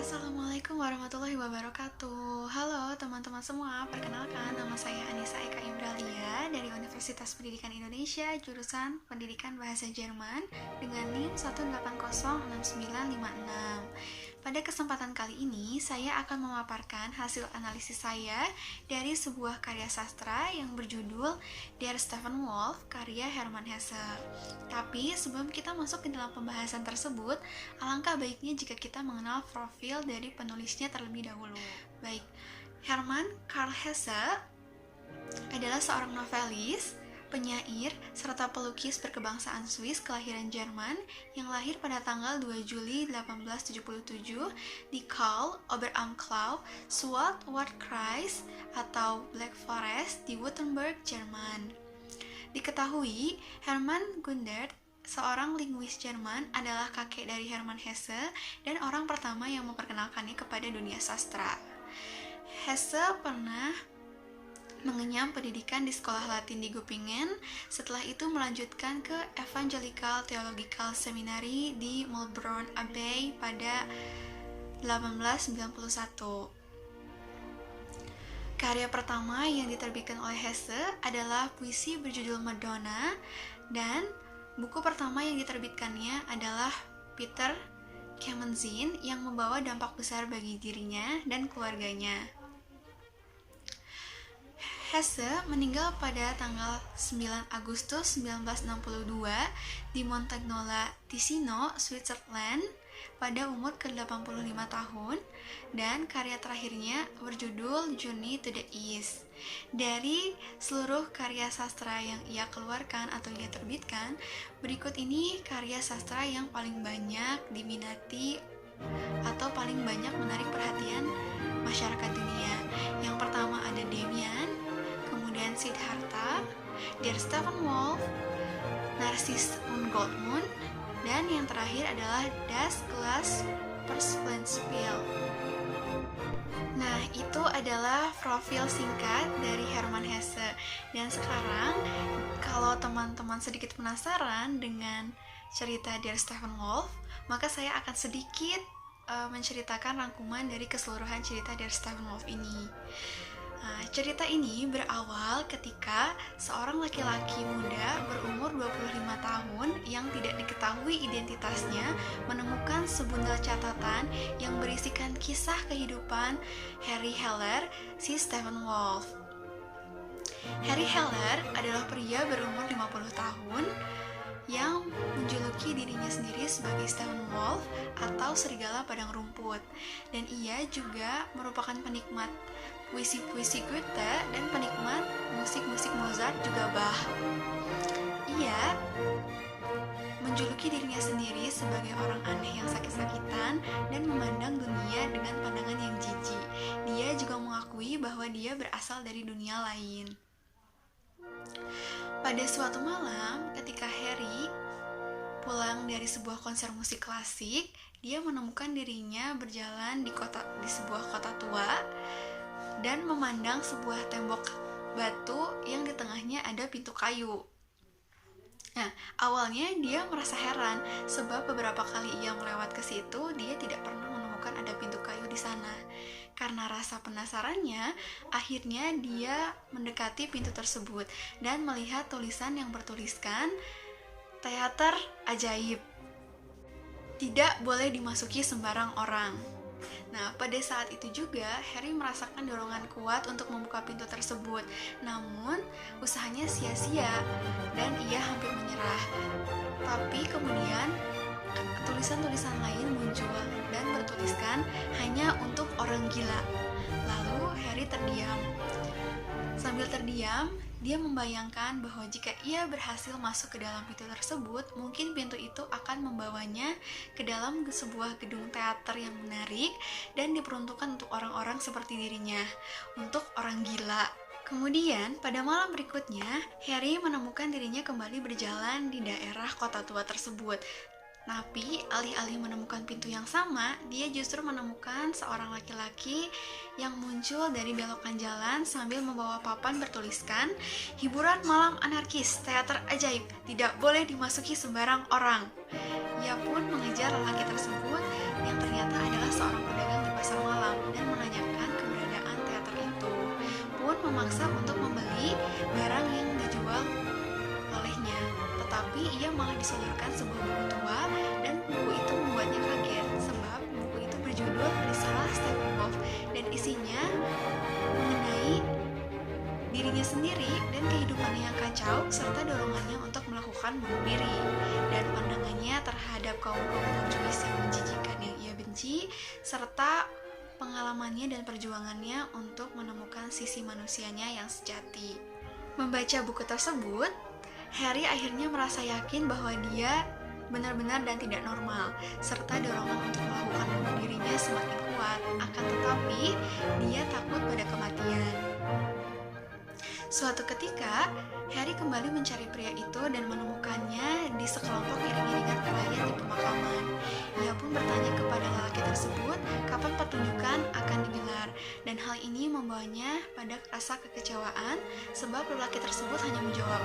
Assalamualaikum warahmatullahi wabarakatuh. Halo teman-teman semua, perkenalkan nama saya Anissa Eka Imbralia dari Universitas Pendidikan Indonesia, jurusan Pendidikan Bahasa Jerman dengan NIM 1806956. Pada kesempatan kali ini, saya akan memaparkan hasil analisis saya dari sebuah karya sastra yang berjudul Der Steppenwolf, karya Hermann Hesse. Tapi sebelum kita masuk ke dalam pembahasan tersebut, alangkah baiknya jika kita mengenal profil dari penulisnya terlebih dahulu. Baik, Hermann Karl Hesse adalah seorang novelis, penyair, serta pelukis berkebangsaan Swiss kelahiran Jerman yang lahir pada tanggal 2 Juli 1877 di Karl Oberammergau, Waldkreis atau Black Forest di Württemberg, Jerman. Diketahui, Hermann Gundert, seorang linguis Jerman, adalah kakek dari Hermann Hesse dan orang pertama yang memperkenalkannya kepada dunia sastra. Hesse pernah mengenyam pendidikan di sekolah Latin di Göppingen, setelah itu melanjutkan ke Evangelical Theological Seminary di Melbourne Abbey pada 1891. Karya pertama yang diterbitkan oleh Hesse adalah puisi berjudul Madonna, dan buku pertama yang diterbitkannya adalah Peter Kamenziin yang membawa dampak besar bagi dirinya dan keluarganya. Hesse meninggal pada tanggal 9 Agustus 1962 di Montagnola, Ticino, Switzerland pada umur ke-85 tahun, dan karya terakhirnya berjudul Journey to the East. Dari seluruh karya sastra yang ia keluarkan atau ia terbitkan, berikut ini karya sastra yang paling banyak diminati atau paling banyak menarik perhatian masyarakat dunia. Yang pertama ada Demian, kemudian Siddhartha, Der Steppenwolf, Narcissus und Goldmund, dan yang terakhir adalah Das Glas Persplenspiel. Nah, itu adalah profil singkat dari Hermann Hesse. Dan sekarang, kalau teman-teman sedikit penasaran dengan cerita Der Steppenwolf, maka saya akan sedikit menceritakan rangkuman dari keseluruhan cerita Der Steppenwolf ini. Nah, cerita ini berawal ketika seorang laki-laki muda berumur 25 tahun yang tidak diketahui identitasnya menemukan sebundel catatan yang berisikan kisah kehidupan Harry Heller, si Steppenwolf. Harry Heller adalah pria berumur 50 tahun yang menjuluki dirinya sendiri sebagai Steppenwolf atau serigala padang rumput, dan ia juga merupakan penikmat puisi-puisi Goethe dan penikmat musik-musik Mozart juga Bach. Ia menjuluki dirinya sendiri sebagai orang aneh yang sakit-sakitan dan memandang dunia dengan pandangan yang jijik. Dia juga mengakui bahwa dia berasal dari dunia lain. Pada suatu malam, ketika Harry pulang dari sebuah konser musik klasik, dia menemukan dirinya berjalan di sebuah kota tua dan memandang sebuah tembok batu yang di tengahnya ada pintu kayu. Nah, awalnya dia merasa heran sebab beberapa kali ia melewat ke situ, dia tidak pernah menemukan ada pintu kayu di sana. Karena rasa penasarannya, akhirnya dia mendekati pintu tersebut dan melihat tulisan yang bertuliskan Teater Ajaib. Tidak boleh dimasuki sembarang orang. Nah, pada saat itu juga Harry merasakan dorongan kuat untuk membuka pintu tersebut. Namun, usahanya sia-sia dan ia hampir menyerah. Tapi kemudian tulisan-tulisan lain muncul dan bertuliskan hanya untuk orang gila. Lalu Harry terdiam. Sambil terdiam, dia membayangkan bahwa jika ia berhasil masuk ke dalam pintu tersebut, mungkin pintu itu akan membawanya ke dalam sebuah gedung teater yang menarik dan diperuntukkan untuk orang-orang seperti dirinya, untuk orang gila. Kemudian, pada malam berikutnya, Harry menemukan dirinya kembali berjalan di daerah kota tua tersebut. Tapi alih-alih menemukan pintu yang sama, dia justru menemukan seorang laki-laki yang muncul dari belokan jalan sambil membawa papan bertuliskan, "Hiburan malam anarkis, teater ajaib, tidak boleh dimasuki sembarang orang." Ia pun mengejar lelaki tersebut yang ternyata adalah seorang pedagang di pasar malam dan menanyakan keberadaan teater itu, pun memaksa untuk membeli barang yang dijual olehnya. Tetapi ia malah disodorkan sebuah buku tua dan buku itu membuatnya kaget sebab buku itu berjudul Risalah Steppenwolf dan isinya mengenai dirinya sendiri dan kehidupannya yang kacau serta dorongannya untuk melakukan bunuh diri dan pandangannya terhadap kaum-kaum borjuis yang menjijikan yang ia benci serta pengalamannya dan perjuangannya untuk menemukan sisi manusianya yang sejati. Membaca buku tersebut, Harry akhirnya merasa yakin bahwa dia benar-benar dan tidak normal, serta dorongan untuk melakukan bunuh dirinya semakin kuat. Akan tetapi, dia takut pada kematian. Suatu ketika, Harry kembali mencari pria itu dan menemukannya di sekelompok iring-iringan pelayat di pemakaman. Ia pun bertanya kepada lelaki tersebut kapan pertunjukan akan digelar, dan hal ini membawanya pada rasa kekecewaan sebab lelaki tersebut hanya menjawab,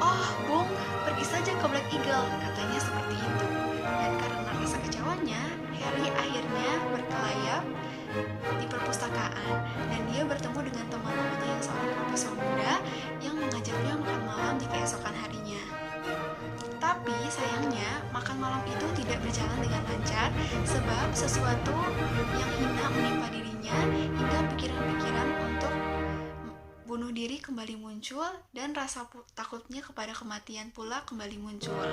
"Oh, Bung, pergi saja ke Black Eagle," katanya seperti itu. Dan karena rasa kecewanya, Harry akhirnya berkelayap di perpustakaan dan dia bertemu dengan teman-temannya yang seorang profesor muda yang mengajaknya makan malam di keesokan harinya. Tapi sayangnya makan malam itu tidak berjalan dengan lancar sebab sesuatu yang hina menimpa dirinya hingga pikiran-pikiran untuk bunuh diri kembali muncul dan rasa takutnya kepada kematian pula kembali muncul.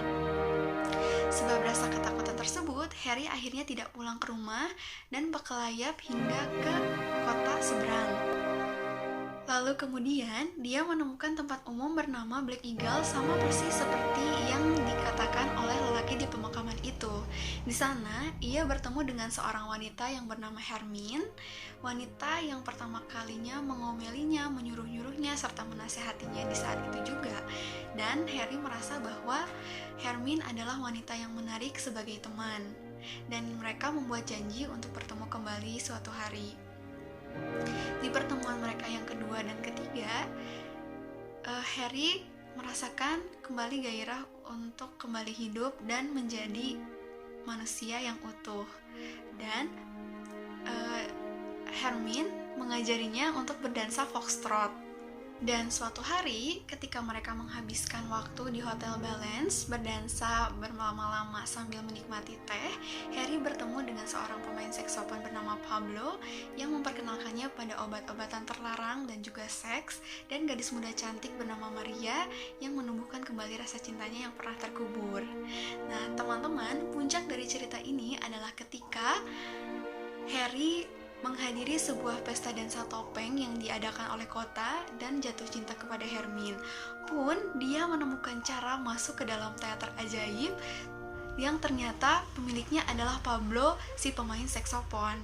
Sebab rasa ketakutan tersebut, Harry akhirnya tidak pulang ke rumah dan berkelayap hingga ke kota seberang. Lalu kemudian, dia menemukan tempat umum bernama Black Eagle sama persis seperti yang dikatakan oleh lelaki di pemakaman itu. Di sana, ia bertemu dengan seorang wanita yang bernama Hermione, wanita yang pertama kalinya mengomelinya, menyuruh-nyuruhnya, serta menasehatinya di saat itu juga. Dan Harry merasa bahwa Hermione adalah wanita yang menarik sebagai teman, dan mereka membuat janji untuk bertemu kembali suatu hari. Di pertemuan mereka yang kedua dan ketiga, Harry merasakan kembali gairah untuk kembali hidup dan menjadi manusia yang utuh. Dan Hermione mengajarinya untuk berdansa foxtrot. Dan suatu hari, ketika mereka menghabiskan waktu di Hotel Balance, berdansa berlama-lama sambil menikmati teh, Harry bertemu dengan seorang pemain saksofon bernama Pablo yang memperkenalkannya pada obat-obatan terlarang dan juga seks, dan gadis muda cantik bernama Maria yang menumbuhkan kembali rasa cintanya yang pernah terkubur. Nah, teman-teman, puncak dari cerita ini adalah ketika Harry menghadiri sebuah pesta dansa topeng yang diadakan oleh kota dan jatuh cinta kepada Hermione. Pun dia menemukan cara masuk ke dalam teater ajaib yang ternyata pemiliknya adalah Pablo, si pemain saksofon.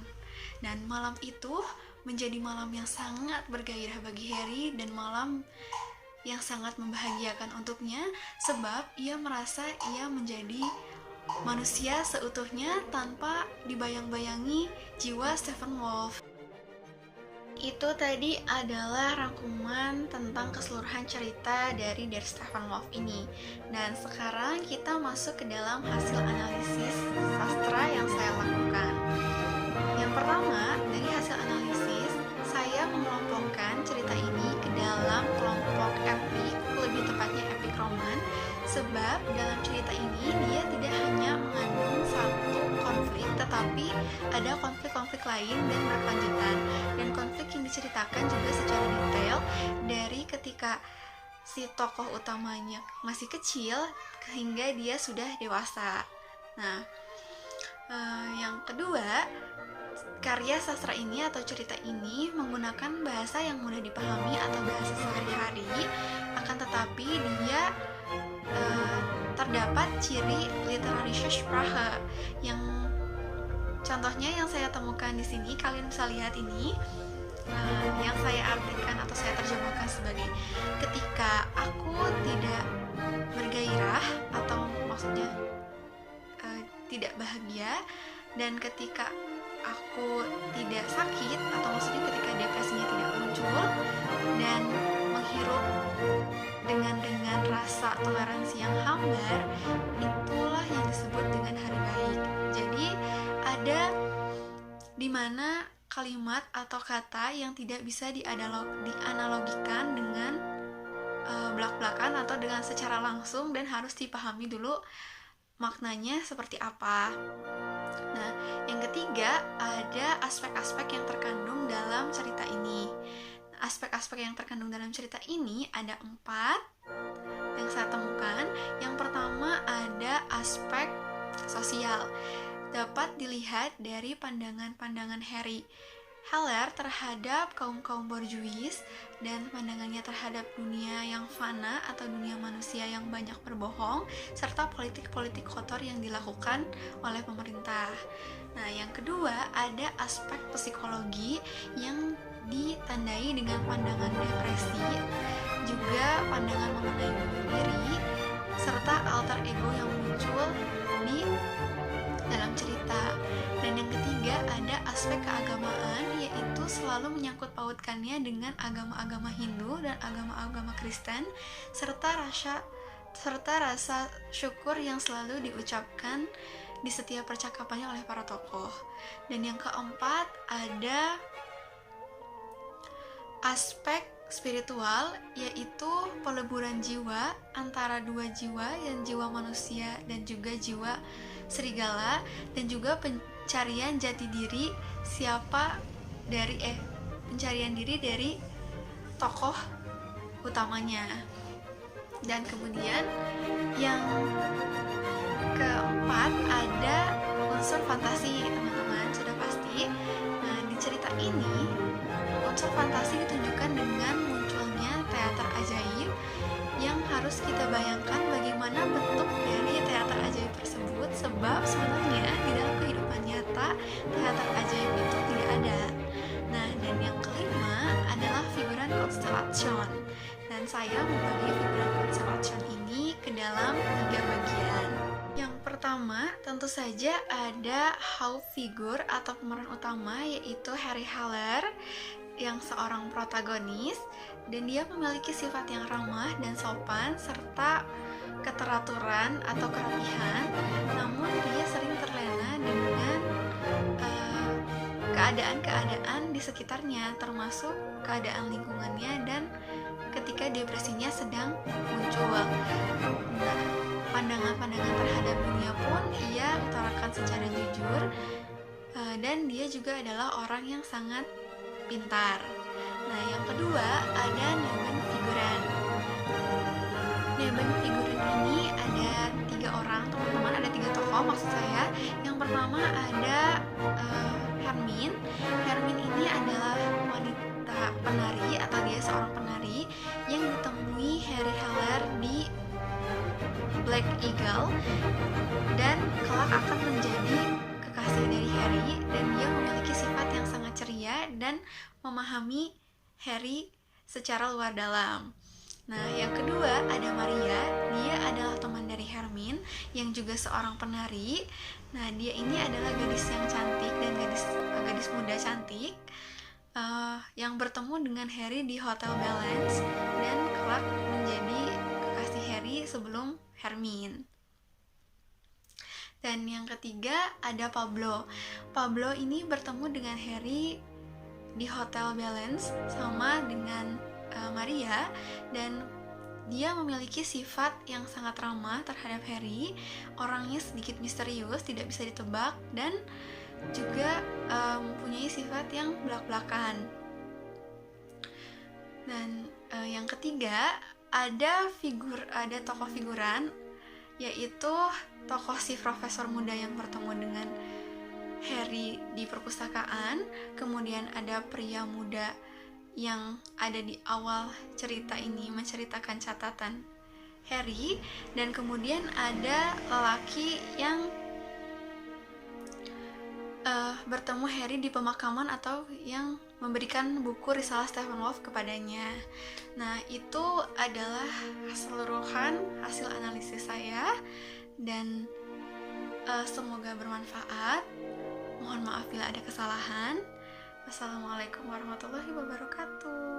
Dan malam itu menjadi malam yang sangat bergairah bagi Harry dan malam yang sangat membahagiakan untuknya sebab ia merasa ia menjadi manusia seutuhnya tanpa dibayang-bayangi jiwa Steppenwolf. Itu tadi adalah rangkuman tentang keseluruhan cerita dari Der Steppenwolf ini. Dan sekarang kita masuk ke dalam hasil analisis sastra yang saya lakukan. Yang pertama, dari hasil analisis, saya mengelompokkan cerita ini ke dalam kelompok epik, lebih tepatnya epik roman, sebab dalam cerita ini dia tidak hanya mengandung satu konflik, tetapi ada konflik-konflik lain dan berkelanjutan. Dan konflik yang diceritakan juga secara detail dari ketika si tokoh utamanya masih kecil hingga dia sudah dewasa. Nah, yang kedua, karya sastra ini atau cerita ini menggunakan bahasa yang mudah dipahami atau bahasa sehari-hari, akan tetapi dia terdapat ciri literarische Sprache yang contohnya yang saya temukan di sini, kalian bisa lihat ini, yang saya artikan atau saya terjemahkan sebagai ketika aku tidak bergairah atau maksudnya tidak bahagia, dan ketika aku tidak sakit, atau maksudnya ketika depresinya tidak muncul, dan menghirup dengan rasa toleransi yang hambar, itulah yang disebut dengan hari baik. Jadi ada di mana kalimat atau kata yang tidak bisa dianalogikan dengan belak-belakan atau dengan secara langsung, dan harus dipahami dulu maknanya seperti apa. Nah, yang ketiga, ada aspek-aspek yang terkandung dalam cerita ini. Aspek-aspek yang terkandung dalam cerita ini ada 4 yang saya temukan. Yang pertama ada aspek sosial. Dapat dilihat dari pandangan-pandangan Harry Heller terhadap kaum-kaum borjuis, dan pandangannya terhadap dunia yang fana atau dunia manusia yang banyak berbohong, serta politik-politik kotor yang dilakukan oleh pemerintah. Nah, yang kedua ada aspek psikologi yang ditandai dengan pandangan depresi, juga pandangan mengenai bunuh diri, serta alter ego yang muncul di dalam cerita. Dan yang ketiga ada aspek keagamaan, yaitu selalu menyangkut pautkannya dengan agama-agama Hindu dan agama-agama Kristen, serta rasa syukur yang selalu diucapkan di setiap percakapannya oleh para tokoh. Dan yang keempat ada aspek spiritual, yaitu peleburan jiwa antara dua jiwa, yang jiwa manusia dan juga jiwa serigala, dan juga pencarian jati diri pencarian diri dari tokoh utamanya. Dan kemudian yang keempat ada unsur fantasi, teman-teman, sudah pasti. Nah, di cerita ini unsur fantasi ditunjukkan dengan munculnya teater ajaib, yang harus kita bayangkan bagaimana bentuk dari teater ajaib tersebut, sebab sebenarnya di dalam kehidupan nyata teater ajaib itu tidak ada. Nah, dan yang kelima adalah figuran constellation, dan saya membagi figuran constellation ini ke dalam 3 bagian. Yang pertama tentu saja ada Howe figur atau pemeran utama, yaitu Harry Heller yang seorang protagonis, dan dia memiliki sifat yang ramah dan sopan serta keteraturan atau kerapihan, namun dia sering terlena dengan keadaan-keadaan di sekitarnya, termasuk keadaan lingkungannya dan ketika depresinya sedang muncul. Nah, pandangan-pandangan terhadap dunia pun ia utarakan secara jujur, dan dia juga adalah orang yang sangat pintar. Nah, yang kedua ada Neben figuran. Neben figuran ini ada 3 orang, teman-teman, ada 3 tokoh maksud saya. Yang pertama ada Hermine. Hermine ini adalah wanita penari, atau dia seorang penari yang ditemui Harry Heller di Black Eagle, dan kelak akan menjadi kekasih dari Harry, dan dia memiliki sifat yang sangat ceria dan memahami Harry secara luar dalam. Nah, yang kedua ada Maria. Dia adalah teman dari Hermine yang juga seorang penari. Nah, dia ini adalah gadis yang cantik dan gadis muda cantik yang bertemu dengan Harry di Hotel Balance, dan kelak menjadi kekasih Harry sebelum Hermine. Dan yang ketiga ada Pablo. Pablo ini bertemu dengan Harry di Hotel Balance sama dengan Maria, dan dia memiliki sifat yang sangat ramah terhadap Harry. Orangnya sedikit misterius, tidak bisa ditebak, dan juga mempunyai sifat yang belak-belakan. Dan yang ketiga ada tokoh figuran, yaitu tokoh si profesor muda yang bertemu dengan Harry di perpustakaan. Kemudian ada pria muda yang ada di awal cerita ini menceritakan catatan Harry, dan kemudian ada lelaki yang bertemu Harry di pemakaman, atau yang memberikan buku risalah Stephen Wolf kepadanya. Nah, itu adalah keseluruhan hasil analisis saya, dan Semoga bermanfaat. Mohon maaf bila ada kesalahan. Wassalamualaikum warahmatullahi wabarakatuh.